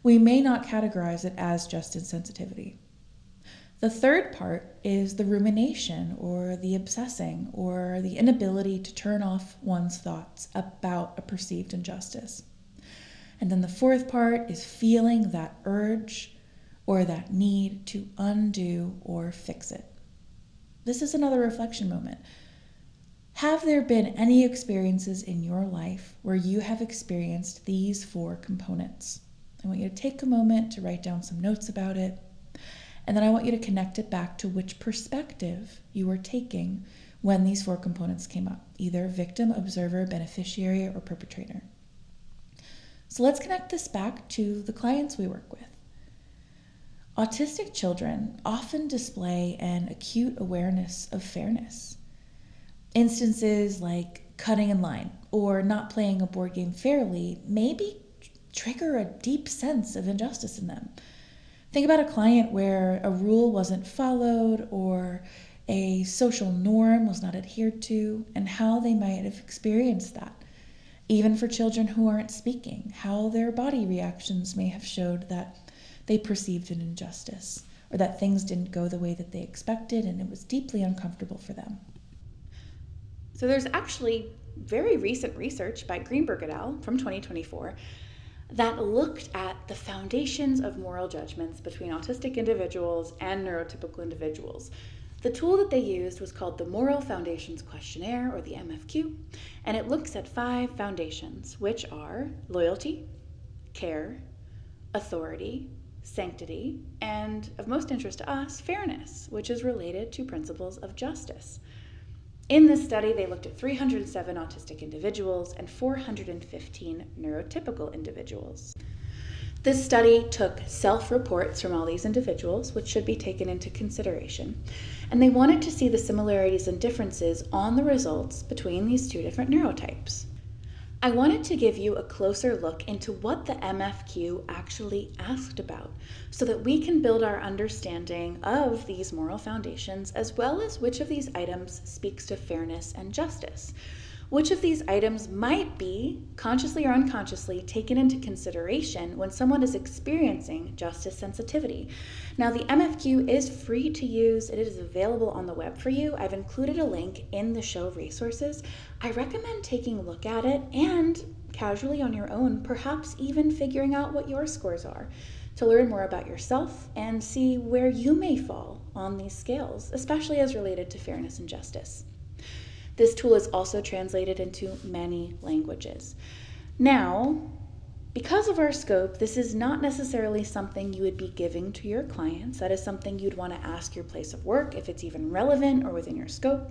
we may not categorize it as justice sensitivity. The third part is the rumination or the obsessing or the inability to turn off one's thoughts about a perceived injustice. And then the fourth part is feeling that urge or that need to undo or fix it. This is another reflection moment. Have there been any experiences in your life where you have experienced these 4 components? I want you to take a moment to write down some notes about it. And then I want you to connect it back to which perspective you were taking when these 4 components came up, either victim, observer, beneficiary, or perpetrator. So let's connect this back to the clients we work with. Autistic children often display an acute awareness of fairness. Instances like cutting in line or not playing a board game fairly maybe trigger a deep sense of injustice in them. Think about a client where a rule wasn't followed or a social norm was not adhered to, and how they might have experienced that. Even for children who aren't speaking, how their body reactions may have showed that they perceived an injustice, or that things didn't go the way that they expected and it was deeply uncomfortable for them. So there's actually very recent research by Greenberg et al. From 2024 that looked at the foundations of moral judgments between autistic individuals and neurotypical individuals. The tool that they used was called the Moral Foundations Questionnaire, or the MFQ, and it looks at 5 foundations, which are loyalty, care, authority, sanctity, and, of most interest to us, fairness, which is related to principles of justice. In this study, they looked at 307 autistic individuals and 415 neurotypical individuals. This study took self-reports from all these individuals, which should be taken into consideration, and they wanted to see the similarities and differences on the results between these 2 different neurotypes. I wanted to give you a closer look into what the MFQ actually asked about, so that we can build our understanding of these moral foundations, as well as which of these items speaks to fairness and justice. Which of these items might be, consciously or unconsciously, taken into consideration when someone is experiencing justice sensitivity. Now, the MFQ is free to use. It is available on the web for you. I've included a link in the show resources. I recommend taking a look at it and, casually on your own, perhaps even figuring out what your scores are, to learn more about yourself and see where you may fall on these scales, especially as related to fairness and justice. This tool is also translated into many languages. Now, because of our scope, this is not necessarily something you would be giving to your clients. That is something you'd want to ask your place of work if it's even relevant or within your scope.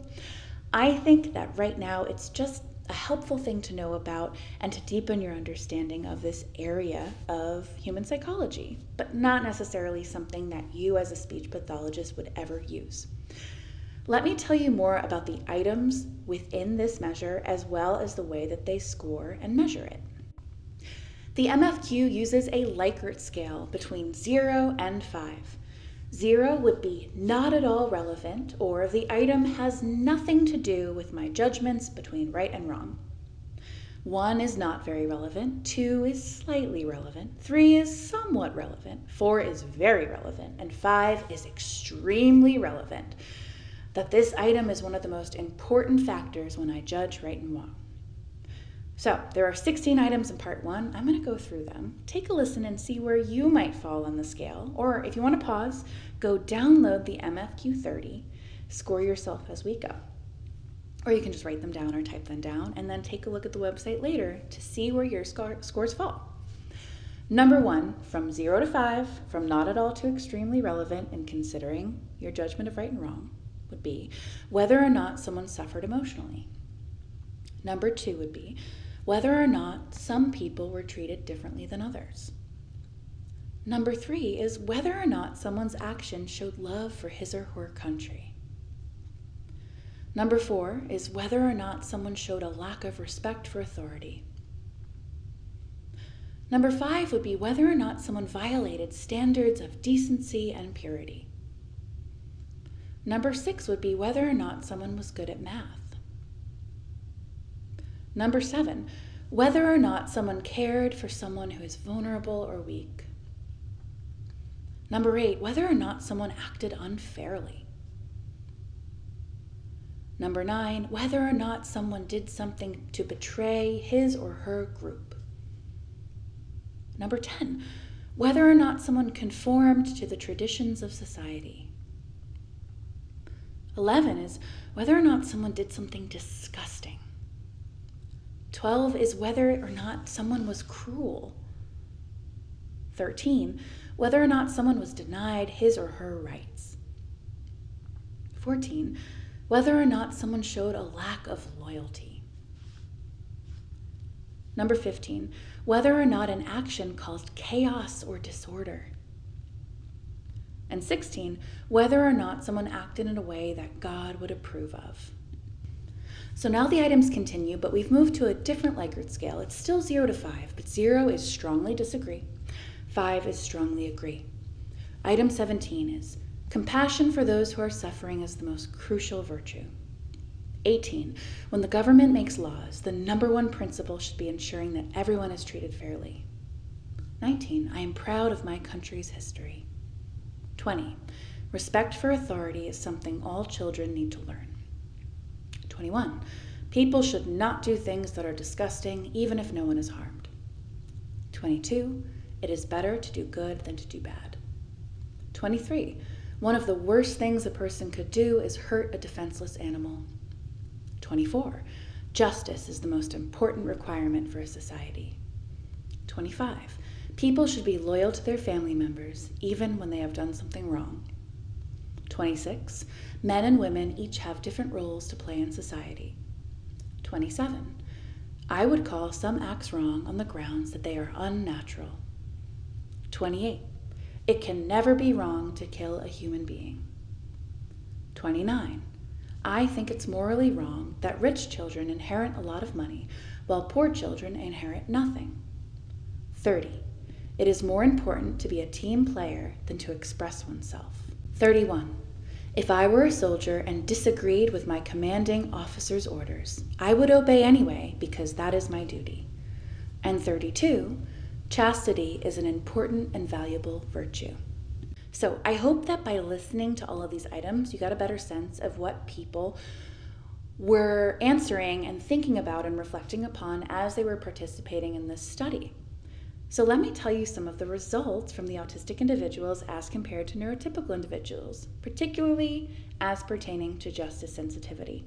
I think that right now it's just a helpful thing to know about and to deepen your understanding of this area of human psychology, but not necessarily something that you as a speech pathologist would ever use. Let me tell you more about the items within this measure, as well as the way that they score and measure it. The MFQ uses a Likert scale between 0 and 5. 0 would be not at all relevant, or the item has nothing to do with my judgments between right and wrong. 1 is not very relevant, 2 is slightly relevant, 3 is somewhat relevant, 4 is very relevant, and 5 is extremely relevant. That this item is one of the most important factors when I judge right and wrong. So there are 16 items in part 1. I'm going to go through them. Take a listen and see where you might fall on the scale. Or if you want to pause, go download the MFQ 30, score yourself as we go. Or you can just write them down or type them down and then take a look at the website later to see where your scores fall. Number 1, from 0 to 5, from not at all to extremely relevant in considering your judgment of right and wrong, would be whether or not someone suffered emotionally. Number 2 would be whether or not some people were treated differently than others. Number 3 is whether or not someone's action showed love for his or her country. Number 4 is whether or not someone showed a lack of respect for authority. Number 5 would be whether or not someone violated standards of decency and purity. Number 6 would be whether or not someone was good at math. Number 7, whether or not someone cared for someone who is vulnerable or weak. Number 8, whether or not someone acted unfairly. Number 9, whether or not someone did something to betray his or her group. Number 10, whether or not someone conformed to the traditions of society. 11 is whether or not someone did something disgusting. 12 is whether or not someone was cruel. 13, whether or not someone was denied his or her rights. 14, whether or not someone showed a lack of loyalty. Number 15, whether or not an action caused chaos or disorder. And 16, whether or not someone acted in a way that God would approve of. So now the items continue, but we've moved to a different Likert scale. It's still 0 to 5, but 0 is strongly disagree. 5 is strongly agree. Item 17 is compassion for those who are suffering is the most crucial virtue. 18, when the government makes laws, the number one principle should be ensuring that everyone is treated fairly. 19, I am proud of my country's history. 20, respect for authority is something all children need to learn. 21, people should not do things that are disgusting, even if no one is harmed. 22, it is better to do good than to do bad. 23, one of the worst things a person could do is hurt a defenseless animal. 24, justice is the most important requirement for a society. 25, people should be loyal to their family members, even when they have done something wrong. 26, men and women each have different roles to play in society. 27, I would call some acts wrong on the grounds that they are unnatural. 28, it can never be wrong to kill a human being. 29, I think it's morally wrong that rich children inherit a lot of money while poor children inherit nothing. 30, it is more important to be a team player than to express oneself. 31, if I were a soldier and disagreed with my commanding officer's orders, I would obey anyway because that is my duty. And 32, chastity is an important and valuable virtue. So I hope that by listening to all of these items, you got a better sense of what people were answering and thinking about and reflecting upon as they were participating in this study. So let me tell you some of the results from the autistic individuals as compared to neurotypical individuals, particularly as pertaining to justice sensitivity.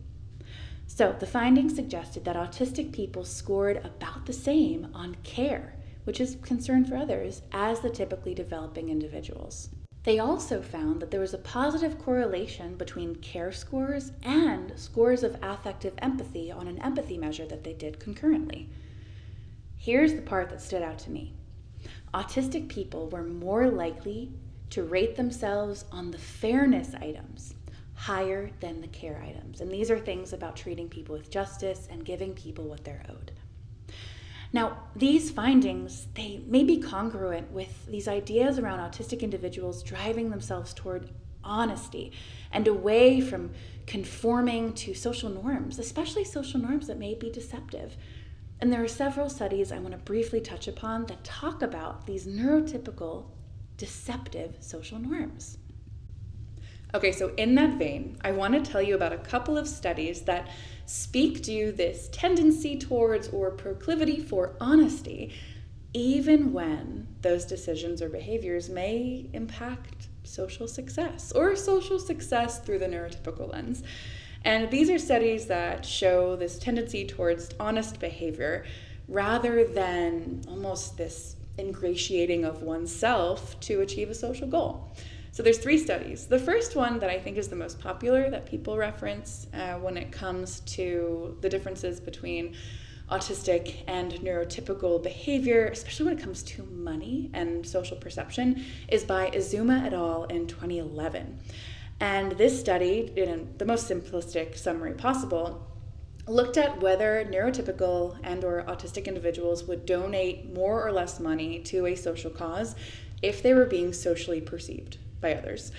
So the findings suggested that autistic people scored about the same on care, which is concern for others, as the typically developing individuals. They also found that there was a positive correlation between care scores and scores of affective empathy on an empathy measure that they did concurrently. Here's the part that stood out to me. Autistic people were more likely to rate themselves on the fairness items higher than the care items. And these are things about treating people with justice and giving people what they're owed. Now, these findings, they may be congruent with these ideas around autistic individuals driving themselves toward honesty and away from conforming to social norms, especially social norms that may be deceptive. And there are several studies I want to briefly touch upon that talk about these neurotypical deceptive social norms. Okay, so in that vein, I want to tell you about a couple of studies that speak to this tendency towards or proclivity for honesty, even when those decisions or behaviors may impact social success or social success through the neurotypical lens. And these are studies that show this tendency towards honest behavior rather than almost this ingratiating of oneself to achieve a social goal. So there's 3 studies. The first one that I think is the most popular that people reference when it comes to the differences between autistic and neurotypical behavior, especially when it comes to money and social perception, is by Izuma et al. In 2011. And this study, in the most simplistic summary possible, looked at whether neurotypical and or autistic individuals would donate more or less money to a social cause if they were being socially perceived by others.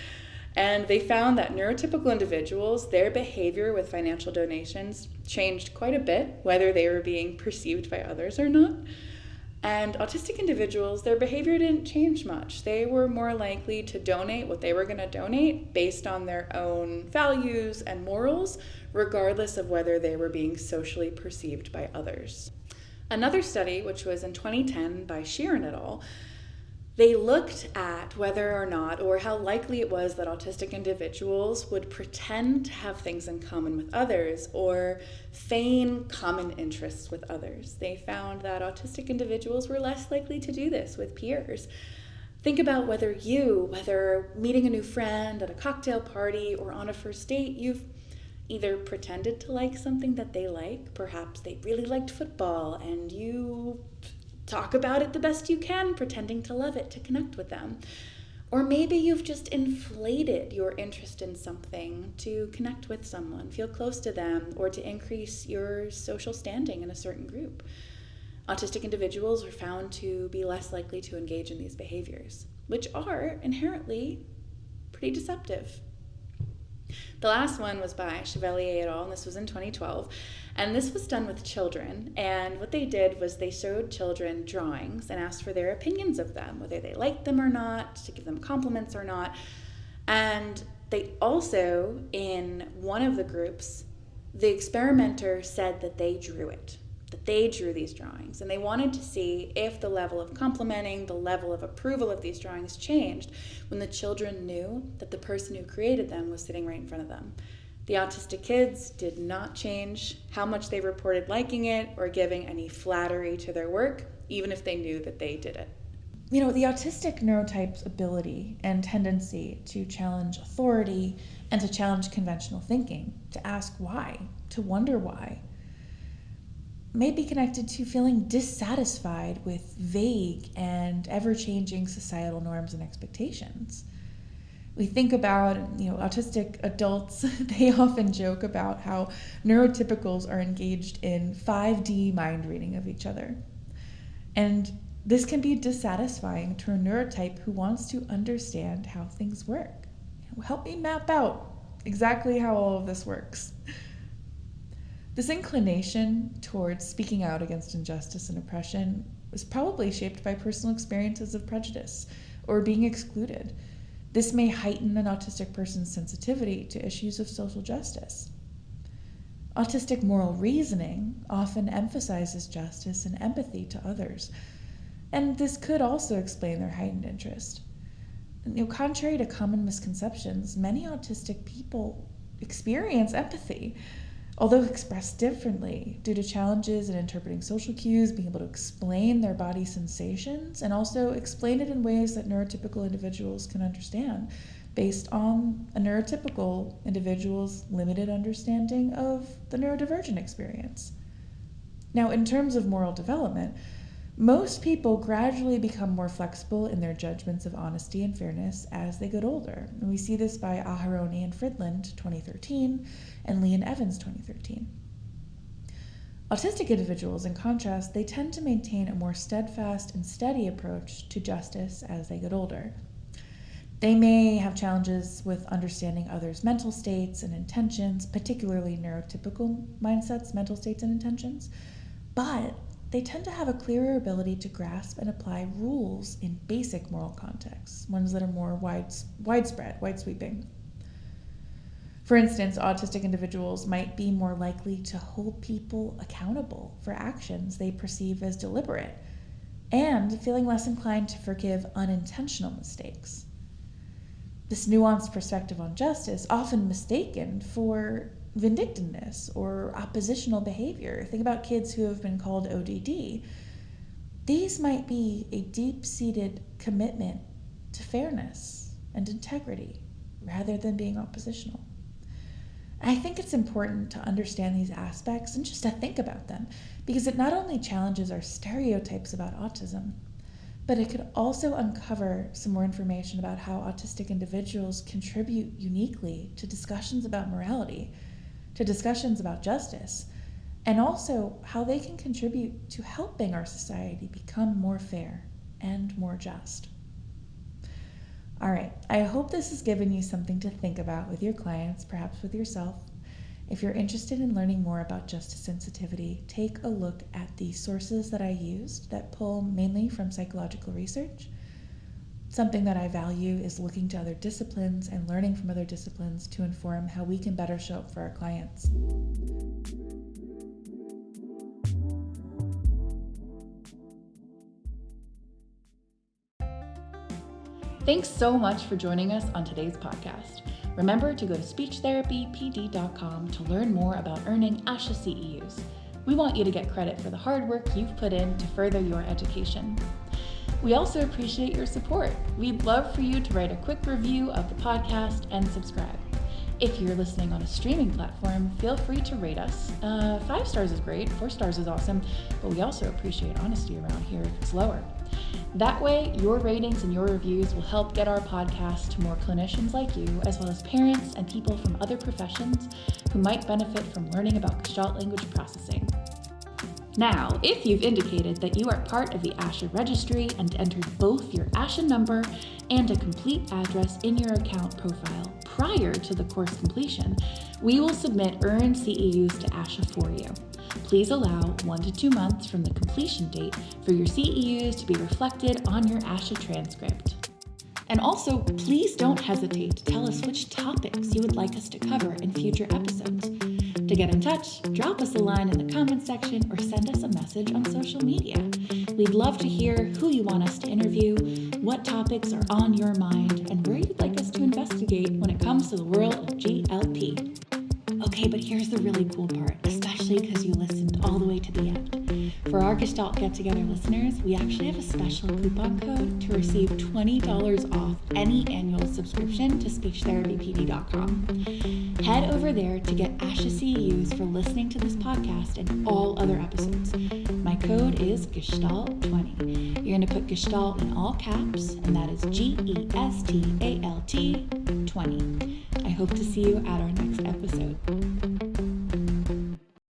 And they found that neurotypical individuals, their behavior with financial donations changed quite a bit, whether they were being perceived by others or not. And autistic individuals, their behavior didn't change much. They were more likely to donate what they were going to donate based on their own values and morals, regardless of whether they were being socially perceived by others. Another study, which was in 2010 by Sheeran et al., they looked at whether or not, or how likely it was that autistic individuals would pretend to have things in common with others or feign common interests with others. They found that autistic individuals were less likely to do this with peers. Think about whether meeting a new friend at a cocktail party or on a first date, you've either pretended to like something that they like, perhaps they really liked football, and you talk about it the best you can, pretending to love it, to connect with them. Or maybe you've just inflated your interest in something to connect with someone, feel close to them, or to increase your social standing in a certain group. Autistic individuals are found to be less likely to engage in these behaviors, which are inherently pretty deceptive. The last one was by Chevalier et al., and this was in 2012. And this was done with children. And what they did was they showed children drawings and asked for their opinions of them, whether they liked them or not, to give them compliments or not. And they also, in one of the groups, the experimenter said that they drew it, that they drew these drawings. And they wanted to see if the level of complimenting, the level of approval of these drawings changed when the children knew that the person who created them was sitting right in front of them. The autistic kids did not change how much they reported liking it or giving any flattery to their work, even if they knew that they did it. The autistic neurotype's ability and tendency to challenge authority and to challenge conventional thinking, to ask why, to wonder why, may be connected to feeling dissatisfied with vague and ever-changing societal norms and expectations. We think about, autistic adults, they often joke about how neurotypicals are engaged in 5D mind reading of each other. And this can be dissatisfying to a neurotype who wants to understand how things work. Help me map out exactly how all of this works. This inclination towards speaking out against injustice and oppression was probably shaped by personal experiences of prejudice or being excluded. This may heighten an autistic person's sensitivity to issues of social justice. Autistic moral reasoning often emphasizes justice and empathy to others, and this could also explain their heightened interest. Contrary to common misconceptions, many autistic people experience empathy, although expressed differently due to challenges in interpreting social cues, being able to explain their body sensations, and also explain it in ways that neurotypical individuals can understand, based on a neurotypical individual's limited understanding of the neurodivergent experience. Now, in terms of moral development, most people gradually become more flexible in their judgments of honesty and fairness as they get older. And we see this by Aharoni and Fridland, 2013, and Lee and Evans, 2013. Autistic individuals, in contrast, they tend to maintain a more steadfast and steady approach to justice as they get older. They may have challenges with understanding others' mental states and intentions, particularly neurotypical mindsets, mental states, and intentions, but they tend to have a clearer ability to grasp and apply rules in basic moral contexts, ones that are more widespread, wide-sweeping. For instance, autistic individuals might be more likely to hold people accountable for actions they perceive as deliberate, and feeling less inclined to forgive unintentional mistakes. This nuanced perspective on justice, often mistaken for vindictiveness or oppositional behavior. Think about kids who have been called ODD. These might be a deep-seated commitment to fairness and integrity rather than being oppositional. I think it's important to understand these aspects and just to think about them, because it not only challenges our stereotypes about autism, but it could also uncover some more information about how autistic individuals contribute uniquely to discussions about morality, to discussions about justice, and also how they can contribute to helping our society become more fair and more just. All right, I hope this has given you something to think about with your clients, perhaps with yourself. If you're interested in learning more about justice sensitivity, take a look at the sources that I used that pull mainly from psychological research. Something that I value is looking to other disciplines and learning from other disciplines to inform how we can better show up for our clients. Thanks so much for joining us on today's podcast. Remember to go to speechtherapypd.com to learn more about earning ASHA CEUs. We want you to get credit for the hard work you've put in to further your education. We also appreciate your support. We'd love for you to write a quick review of the podcast and subscribe. If you're listening on a streaming platform, feel free to rate us. 5 stars is great, 4 stars is awesome, but we also appreciate honesty around here if it's lower. That way, your ratings and your reviews will help get our podcast to more clinicians like you, as well as parents and people from other professions who might benefit from learning about Gestalt language processing. Now, if you've indicated that you are part of the ASHA registry and entered both your ASHA number and a complete address in your account profile prior to the course completion, we will submit earned CEUs to ASHA for you. Please allow 1 to 2 months from the completion date for your CEUs to be reflected on your ASHA transcript. And also, please don't hesitate to tell us which topics you would like us to cover in future episodes. To get in touch, drop us a line in the comments section or send us a message on social media. We'd love to hear who you want us to interview, what topics are on your mind, and where you'd like us to investigate when it comes to the world of GLP. Okay, but here's the really cool part, especially because you listened all the way to the end. For our Gestalt Get Together listeners, we actually have a special coupon code to receive $20 off any annual subscription to speechtherapypd.com. Head over there to get ASHA CEUs for listening to this podcast and all other episodes. My code is Gestalt20. You're going to put Gestalt in all caps, and that is GESTALT 20. I hope to see you at our next episode.